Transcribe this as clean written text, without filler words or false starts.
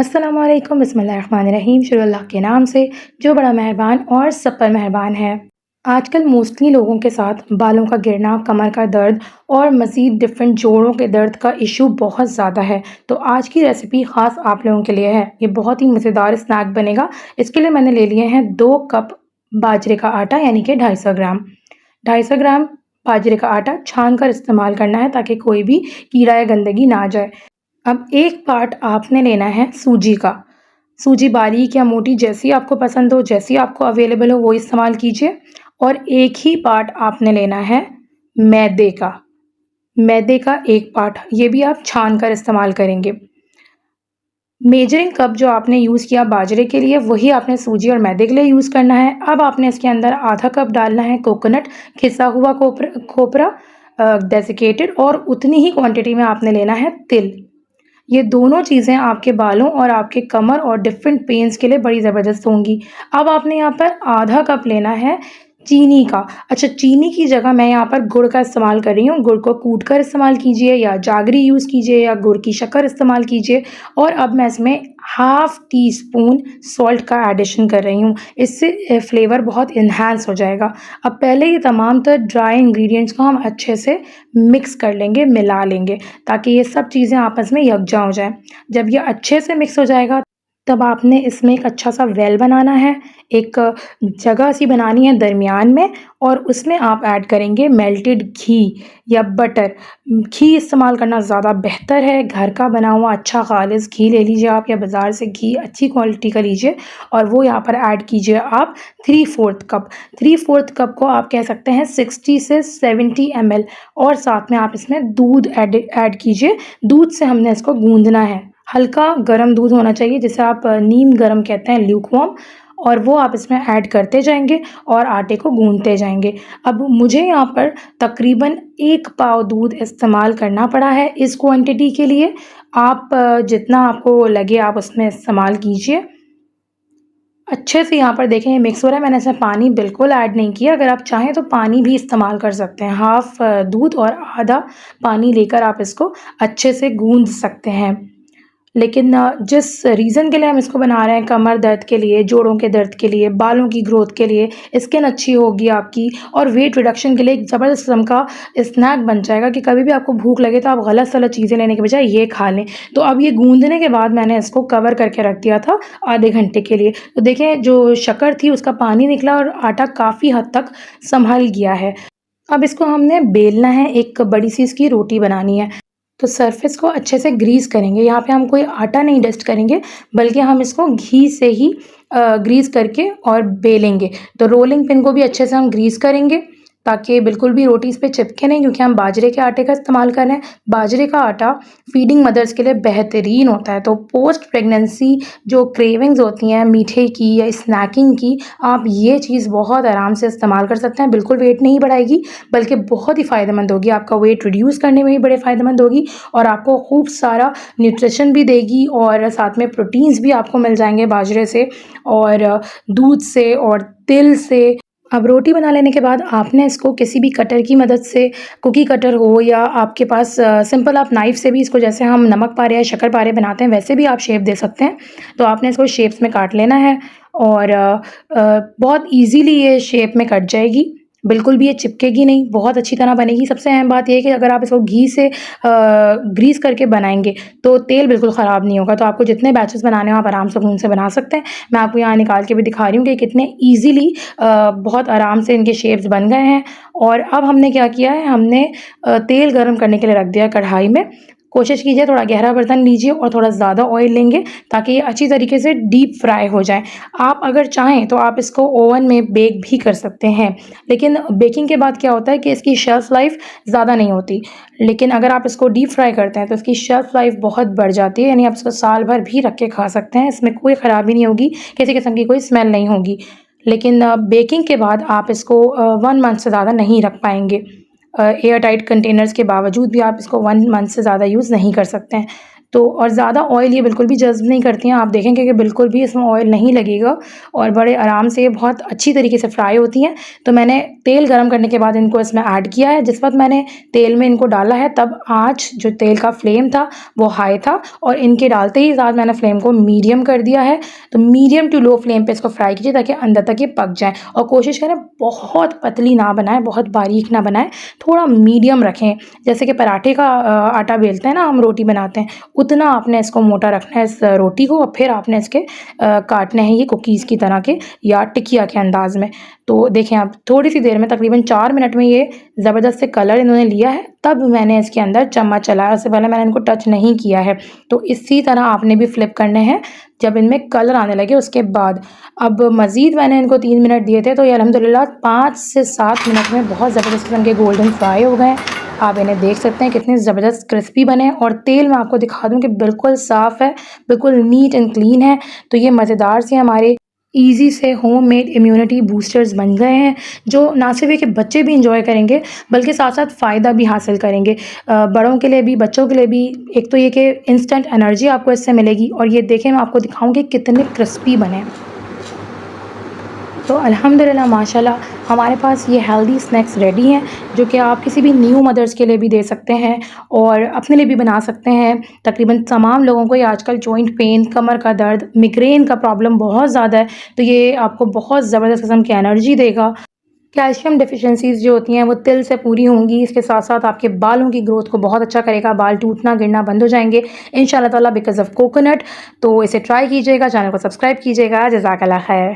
अस्सलामुअलैकुम बिस्मिल्लाहिर्रहमानिर्रहीम। शुरू अल्लाह के नाम से जो बड़ा मेहरबान और सब पर मेहरबान है। आजकल मोस्टली लोगों के साथ बालों का गिरना, कमर का दर्द और मज़ीद डिफरेंट जोड़ों के दर्द का इशू बहुत ज़्यादा है। तो आज की रेसिपी ख़ास आप लोगों के लिए है। ये बहुत ही मज़ेदार स्नैक बनेगा। इसके लिए मैंने ले लिए हैं 2 कप बाजरे का आटा यानी कि 250 ग्राम। 250 ग्राम बाजरे का आटा छान कर इस्तेमाल करना है ताकि कोई भी कीड़ा या गंदगी ना जाए। अब एक पार्ट आपने लेना है सूजी का। सूजी बारीक या मोटी जैसी आपको पसंद हो, जैसी आपको अवेलेबल हो वो इस्तेमाल कीजिए। और एक ही पार्ट आपने लेना है मैदे का। मैदे का एक पार्ट, ये भी आप छान कर इस्तेमाल करेंगे। मेजरिंग कप जो आपने यूज़ किया बाजरे के लिए वही आपने सूजी और मैदे के लिए यूज़ करना है। अब आपने इसके अंदर आधा कप डालना है कोकोनट, घिसा हुआ खोपरा डेसिकेटेड, और उतनी ही क्वांटिटी में आपने लेना है तिल। ये दोनों चीज़ें आपके बालों और आपके कमर और डिफरेंट पेन्स के लिए बड़ी ज़बरदस्त होंगी। अब आपने यहाँ पर आधा कप लेना है चीनी का। अच्छा, चीनी की जगह मैं यहाँ पर गुड़ का इस्तेमाल कर रही हूँ। गुड़ को कूट कर इस्तेमाल कीजिए या जागरी यूज़ कीजिए या गुड़ की शक्कर इस्तेमाल कीजिए। और अब मैं इसमें हाफ़ टी स्पून सॉल्ट का एडिशन कर रही हूँ। इससे फ्लेवर बहुत इन्हांस हो जाएगा। अब पहले ये तमाम तर ड्राई इंग्रेडिएंट्स को हम अच्छे से मिक्स कर लेंगे, मिला लेंगे, ताकि ये सब चीज़ें आपस में यकजा हो जाएँ। जब ये अच्छे से मिक्स हो जाएगा तब आपने इसमें एक अच्छा सा वेल बनाना है। एक जगह सी बनानी है दरमियान में, और उसमें आप ऐड करेंगे मेल्टेड घी या बटर। घी इस्तेमाल करना ज़्यादा बेहतर है। घर का बना हुआ अच्छा खालिस घी ले लीजिए आप, या बाज़ार से घी अच्छी क्वालिटी का लीजिए और वो यहाँ पर ऐड कीजिए आप 3/4 कप। 3/4 कप को आप कह सकते हैं 60 से 70 ml। और साथ में आप इसमें दूध ऐड कीजिए। दूध से हमने इसको गूँदना है। हल्का गर्म दूध होना चाहिए, जिसे आप नीम गर्म कहते हैं, ल्यूकवार्म। और वो आप इसमें ऐड करते जाएंगे और आटे को गूंथते जाएंगे। अब मुझे यहाँ पर तकरीबन 1 पाव दूध इस्तेमाल करना पड़ा है इस क्वांटिटी के लिए। आप जितना आपको लगे आप उसमें इस्तेमाल कीजिए। अच्छे से यहाँ पर देखें ये मिक्स हो रहा है। मैंने इसमें पानी बिल्कुल ऐड नहीं किया। अगर आप चाहें तो पानी भी इस्तेमाल कर सकते हैं। हाफ़ दूध और आधा पानी लेकर आप इसको अच्छे से गूंथ सकते हैं। लेकिन जिस रीज़न के लिए हम इसको बना रहे हैं, कमर दर्द के लिए, जोड़ों के दर्द के लिए, बालों की ग्रोथ के लिए, स्किन अच्छी होगी आपकी, और वेट रिडक्शन के लिए एक ज़बरदस्त किस्म का स्नैक बन जाएगा कि कभी भी आपको भूख लगे तो आप गलत-सलत चीज़ें लेने के बजाय ये खा लें। तो अब ये गूँदने के बाद मैंने इसको कवर करके रख दिया था आधे घंटे के लिए। तो देखें जो शक्कर थी उसका पानी निकला और आटा काफ़ी हद तक सँभल गया है। अब इसको हमने बेलना है, एक बड़ी-सी इसकी रोटी बनानी है। तो सरफेस को अच्छे से ग्रीस करेंगे। यहाँ पे हम कोई आटा नहीं डस्ट करेंगे, बल्कि हम इसको घी से ही ग्रीस करके और बेलेंगे। तो रोलिंग पिन को भी अच्छे से हम ग्रीस करेंगे ताकि बिल्कुल भी रोटी इस पे चिपके नहीं, क्योंकि हम बाजरे के आटे का इस्तेमाल कर रहे हैं। बाजरे का आटा फीडिंग मदर्स के लिए बेहतरीन होता है। तो पोस्ट प्रेगनेंसी जो क्रेविंग्स होती हैं मीठे की या स्नैकिंग की, आप ये चीज़ बहुत आराम से इस्तेमाल कर सकते हैं। बिल्कुल वेट नहीं बढ़ाएगी, बल्कि बहुत ही फ़ायदेमंद होगी। आपका वेट रिड्यूस करने में भी बड़े फ़ायदेमंद होगी, और आपको खूब सारा न्यूट्रिशन भी देगी, और साथ में प्रोटीन्स भी आपको मिल जाएंगे बाजरे से और दूध से और तिल से। अब रोटी बना लेने के बाद आपने इसको किसी भी कटर की मदद से, कुकी कटर हो या आपके पास सिंपल आप नाइफ़ से भी इसको, जैसे हम नमक पारे या शक्कर पारे बनाते हैं वैसे भी आप शेप दे सकते हैं। तो आपने इसको शेप्स में काट लेना है, और बहुत ईज़िली ये शेप में कट जाएगी। बिल्कुल भी ये चिपकेगी नहीं, बहुत अच्छी तरह बनेगी। सबसे अहम बात ये है कि अगर आप इसको घी से ग्रीस करके बनाएँगे तो तेल बिल्कुल ख़राब नहीं होगा। तो आपको जितने बैचेज़ बनाने हो आप आराम से घूम से बना सकते हैं। मैं आपको यहाँ निकाल के भी दिखा रही हूँ कि कितने ईज़िली बहुत आराम से इनके शेप्स बन गए हैं। और अब हमने क्या किया है, हमने तेल गरम करने के लिए रख दिया कढ़ाई में। कोशिश कीजिए थोड़ा गहरा बर्तन लीजिए और थोड़ा ज़्यादा ऑयल लेंगे ताकि ये अच्छी तरीके से डीप फ्राई हो जाए। आप अगर चाहें तो आप इसको ओवन में बेक भी कर सकते हैं, लेकिन बेकिंग के बाद क्या होता है कि इसकी शेल्फ़ लाइफ़ ज़्यादा नहीं होती। लेकिन अगर आप इसको डीप फ्राई करते हैं तो इसकी शेल्फ़ लाइफ़ बहुत बढ़ जाती है, यानी आप इसको साल भर भी रख के खा सकते हैं। इसमें कोई ख़राबी नहीं होगी, किसी किस्म की कोई स्मेल नहीं होगी। लेकिन बेकिंग के बाद आप इसको 1 मंथ से ज़्यादा नहीं रख पाएँगे। एयर टाइट कंटेनर्स के बावजूद भी आप इसको 1 मंथ से ज़्यादा यूज़ नहीं कर सकते हैं। तो और ज़्यादा ऑयल ये बिल्कुल भी जज़्ब नहीं करती हैं, आप देखेंगे कि बिल्कुल भी इसमें ऑयल नहीं लगेगा और बड़े आराम से बहुत अच्छी तरीके से फ्राई होती हैं। तो मैंने तेल गरम करने के बाद इनको इसमें ऐड किया है। जिस वक़्त मैंने तेल में इनको डाला है तब आँच जो तेल का फ्लेम था वो हाई था और इनके डालते ही साथ मैंने फ्लेम को मीडियम कर दिया है। तो मीडियम टू लो फ्लेम पे इसको फ्राई कीजिए ताकि अंदर तक ये पक जाएँ और कोशिश करें बहुत पतली ना बनाएँ, बहुत बारीक ना बनाएँ, थोड़ा मीडियम रखें। जैसे कि पराठे का आटा बेलते हैं ना, हम रोटी बनाते हैं, उतना आपने इसको मोटा रखना है इस रोटी को और फिर आपने इसके काटने हैं ये कुकीज़ की तरह के या टिकिया के अंदाज़ में। तो देखें आप थोड़ी-सी देर में तकरीबन 4 मिनट में ये ज़बरदस्त से कलर इन्होंने लिया है, तब मैंने इसके अंदर चम्मच चलाया, उससे पहले मैंने इनको टच नहीं किया है। तो इसी तरह आपने भी फ्लिप करने हैं, जब इनमें कलर आने लगे उसके बाद। अब मज़ीद मैंने इनको 3 मिनट दिए थे, तो ये अल्हम्दुलिल्लाह 5 से 7 मिनट में बहुत ज़बरदस्त किस्म के गोल्डन फ्राई हो गए हैं। आप इन्हें देख सकते हैं कितने ज़बरदस्त क्रिस्पी बने हैं और तेल मैं आपको दिखा दूँ कि बिल्कुल साफ़ है, बिल्कुल नीट एंड क्लीन है। तो ये मज़ेदार से हमारे ईज़ी से होममेड इम्यूनिटी बूस्टर्स बन गए हैं, जो ना सिर्फ़ है कि बच्चे भी एंजॉय करेंगे, बल्कि साथ-साथ फ़ायदा भी हासिल करेंगे। बड़ों के लिए भी, बच्चों के लिए भी। एक तो ये कि इंस्टेंट एनर्जी आपको इससे मिलेगी और ये देखें मैं आपको दिखाऊँ कि कितने क्रिस्पी बने हैं। तो अल्हम्दुलिल्लाह माशाल्लाह हमारे पास ये हेल्दी स्नैक्स रेडी हैं, जो कि आप किसी भी न्यू मदर्स के लिए भी दे सकते हैं और अपने लिए भी बना सकते हैं। तकरीबन तमाम लोगों को ये आजकल जॉइंट पेन, कमर का दर्द, माइग्रेन का प्रॉब्लम बहुत ज़्यादा है, तो ये आपको बहुत ज़बरदस्त किस्म की एनर्जी देगा। कैल्शियम डेफिशिएंसीज़ जो होती हैं वो तिल से पूरी होंगी, इसके साथ-साथ आपके बालों की ग्रोथ को बहुत अच्छा करेगा, बाल टूटना, गिरना बंद हो जाएँगे इंशाअल्लाह ताला बिकॉज़ ऑफ़ कोकोनट। तो इसे ट्राई कीजिएगा, चैनल को सब्सक्राइब कीजिएगा। जज़ाकल्लाह खैर।